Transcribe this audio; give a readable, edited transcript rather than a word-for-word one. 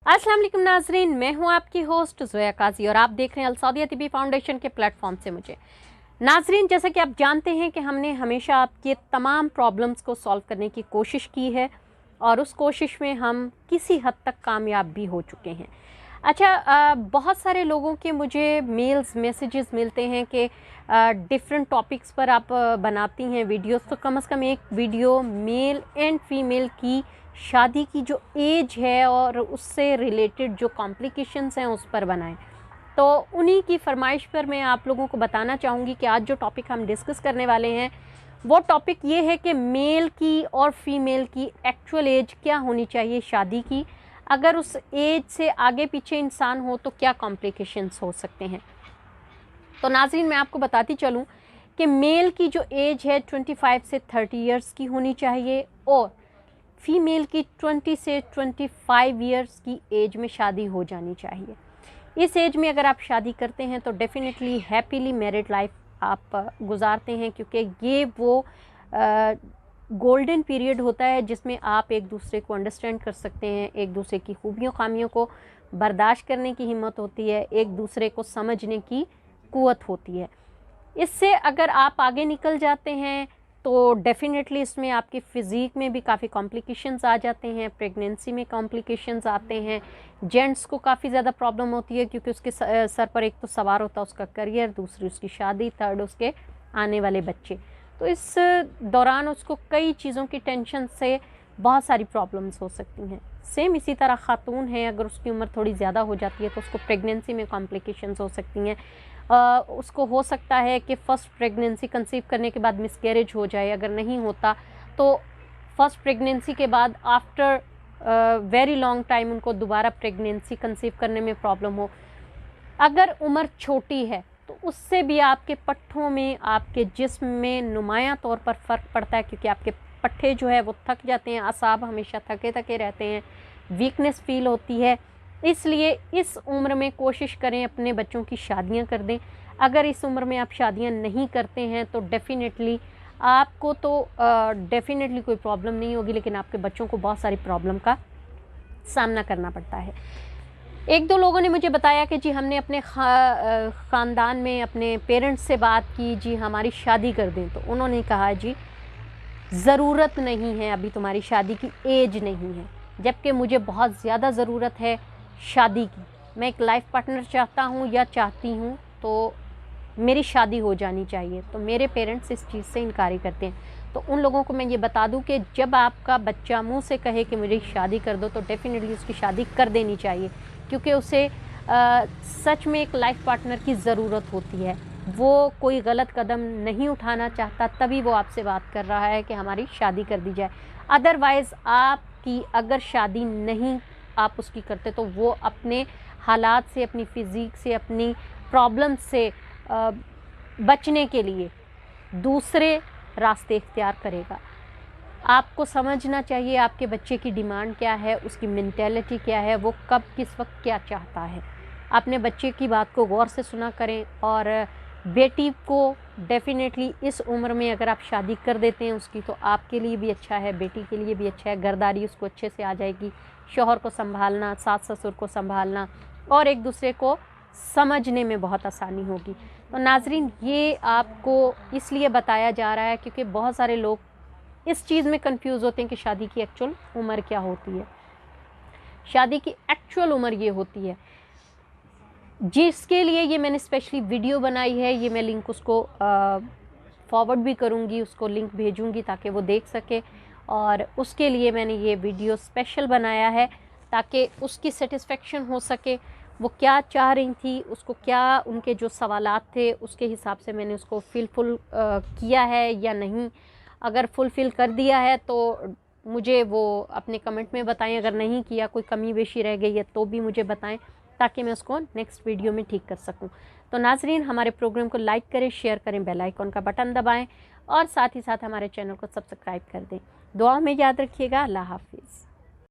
अस्सलाम वालेकुम नाजरीन, मैं हूं आपकी होस्ट ज़ोया काजी और आप देख रहे हैं अल सऊदिया तिबी फाउंडेशन के प्लेटफॉर्म से मुझे। नाजरीन, जैसा कि आप जानते हैं कि हमने हमेशा आपके तमाम प्रॉब्लम्स को सॉल्व करने की कोशिश की है और उस कोशिश में हम किसी हद तक कामयाब भी हो चुके हैं। अच्छा, बहुत सारे लोगों के मुझे मेल्स मैसेजेस मिलते हैं कि डिफरेंट टॉपिक्स पर आप बनाती हैं वीडियोस, तो कम से कम एक वीडियो मेल एंड फीमेल की शादी की जो एज है और उससे रिलेटेड जो कॉम्प्लिकेशंस हैं उस पर बनाएं। तो उन्हीं की फरमाइश पर मैं आप लोगों को बताना चाहूँगी कि आज जो टॉपिक हम डिस्कस करने वाले हैं वो टॉपिक ये है कि मेल की और फीमेल की एक्चुअल एज क्या होनी चाहिए शादी की। अगर उस एज से आगे पीछे इंसान हो तो क्या कॉम्प्लिकेशंस हो सकते हैं। तो नाज़रीन, मैं आपको बताती चलूँ कि मेल की जो एज है 25 से 30 इयर्स की होनी चाहिए और फीमेल की 20 से 25 इयर्स की एज में शादी हो जानी चाहिए। इस एज में अगर आप शादी करते हैं तो डेफिनेटली हैप्पीली मैरिड लाइफ आप गुजारते हैं, क्योंकि ये वो गोल्डन पीरियड होता है जिसमें आप एक दूसरे को अंडरस्टैंड कर सकते हैं, एक दूसरे की खूबियों खामियों को बर्दाश्त करने की हिम्मत होती है, एक दूसरे को समझने की कुव्वत होती है। इससे अगर आप आगे निकल जाते हैं तो डेफ़िनेटली इसमें आपकी फ़िज़ीक में भी काफ़ी कॉम्प्लिकेशंस आ जाते हैं, प्रेगनेंसी में कॉम्प्लिकेशंस आते हैं। जेंट्स को काफ़ी ज़्यादा प्रॉब्लम होती है क्योंकि उसके सर पर एक तो सवार होता है उसका करियर, दूसरी उसकी शादी, थर्ड उसके आने वाले बच्चे। तो इस दौरान उसको कई चीज़ों की टेंशन से बहुत सारी प्रॉब्लम्स हो सकती हैं। सेम इसी तरह ख़ातून है, अगर उसकी उम्र थोड़ी ज़्यादा हो जाती है तो उसको प्रेगनेंसी में कॉम्प्लिकेशंस हो सकती हैं। उसको हो सकता है कि फ़र्स्ट प्रेगनेंसी कंसीव करने के बाद मिसकैरेज हो जाए, अगर नहीं होता तो फ़र्स्ट प्रेगनेंसी के बाद आफ्टर वेरी लॉन्ग टाइम उनको दोबारा प्रेगनेंसी कंसीव करने में प्रॉब्लम हो। अगर उम्र छोटी है तो उससे भी आपके पट्ठों में, आपके जिस्म में नुमायां तौर पर फ़र्क पड़ता है, क्योंकि आपके पट्ठे जो है वो थक जाते हैं, असाब हमेशा थके थके रहते हैं, वीकनेस फील होती है। इसलिए इस उम्र में कोशिश करें अपने बच्चों की शादियां कर दें। अगर इस उम्र में आप शादियां नहीं करते हैं तो डेफ़िनेटली आपको तो डेफ़िनेटली कोई प्रॉब्लम नहीं होगी, लेकिन आपके बच्चों को बहुत सारी प्रॉब्लम का सामना करना पड़ता है। एक दो लोगों ने मुझे बताया कि जी हमने अपने ख़ानदान में अपने पेरेंट्स से बात की, जी हमारी शादी कर दें। तो उन्होंने कहा जी ज़रूरत नहीं है, अभी तुम्हारी शादी की एज नहीं है, जबकि मुझे बहुत ज़्यादा ज़रूरत है शादी की। मैं एक लाइफ पार्टनर चाहता हूँ या चाहती हूँ, तो मेरी शादी हो जानी चाहिए। तो मेरे पेरेंट्स इस चीज़ से इनकार करते हैं। तो उन लोगों को मैं ये बता दूं कि जब आपका बच्चा मुंह से कहे कि मुझे शादी कर दो तो डेफ़िनेटली उसकी शादी कर देनी चाहिए, क्योंकि उसे सच में एक लाइफ पार्टनर की ज़रूरत होती है। वो कोई गलत कदम नहीं उठाना चाहता, तभी वो आपसे बात कर रहा है कि हमारी शादी कर दी जाए। अदरवाइज़ आपकी अगर शादी नहीं आप उसकी करते तो वो अपने हालात से, अपनी फ़िज़ीक से, अपनी प्रॉब्लम से बचने के लिए दूसरे रास्ते इख्तियार करेगा। आपको समझना चाहिए आपके बच्चे की डिमांड क्या है, उसकी मेंटालिटी क्या है, वो कब किस वक्त क्या चाहता है। अपने बच्चे की बात को गौर से सुना करें। और बेटी को डेफ़िनेटली इस उम्र में अगर आप शादी कर देते हैं उसकी, तो आपके लिए भी अच्छा है, बेटी के लिए भी अच्छा है। घरदारी उसको अच्छे से आ जाएगी, शौहर को संभालना, सास ससुर को संभालना और एक दूसरे को समझने में बहुत आसानी होगी। तो नाज़रीन, ये आपको इसलिए बताया जा रहा है क्योंकि बहुत सारे लोग इस चीज़ में कंफ्यूज होते हैं कि शादी की एक्चुअल उम्र क्या होती है। शादी की एक्चुअल उम्र ये होती है जिसके लिए ये मैंने स्पेशली वीडियो बनाई है। ये मैं लिंक उसको फॉरवर्ड भी करूँगी, उसको लिंक भेजूँगी ताकि वो देख सके। और उसके लिए मैंने ये वीडियो स्पेशल बनाया है ताकि उसकी सेटिस्फेक्शन हो सके। वो क्या चाह रही थी, उसको क्या उनके जो सवालात थे उसके हिसाब से मैंने उसको फुल किया है या नहीं। अगर फुलफ़िल कर दिया है तो मुझे वो अपने कमेंट में बताएं, अगर नहीं किया, कोई कमी बेशी रह गई है तो भी मुझे बताएं ताकि मैं उसको नेक्स्ट वीडियो में ठीक कर सकूं। तो नाज़रीन, हमारे प्रोग्राम को लाइक करें, शेयर करें, बेल आइकॉन का बटन दबाएं और साथ ही साथ हमारे चैनल को सब्सक्राइब कर दें। दुआ में याद रखिएगा। अल्लाह हाफिज़।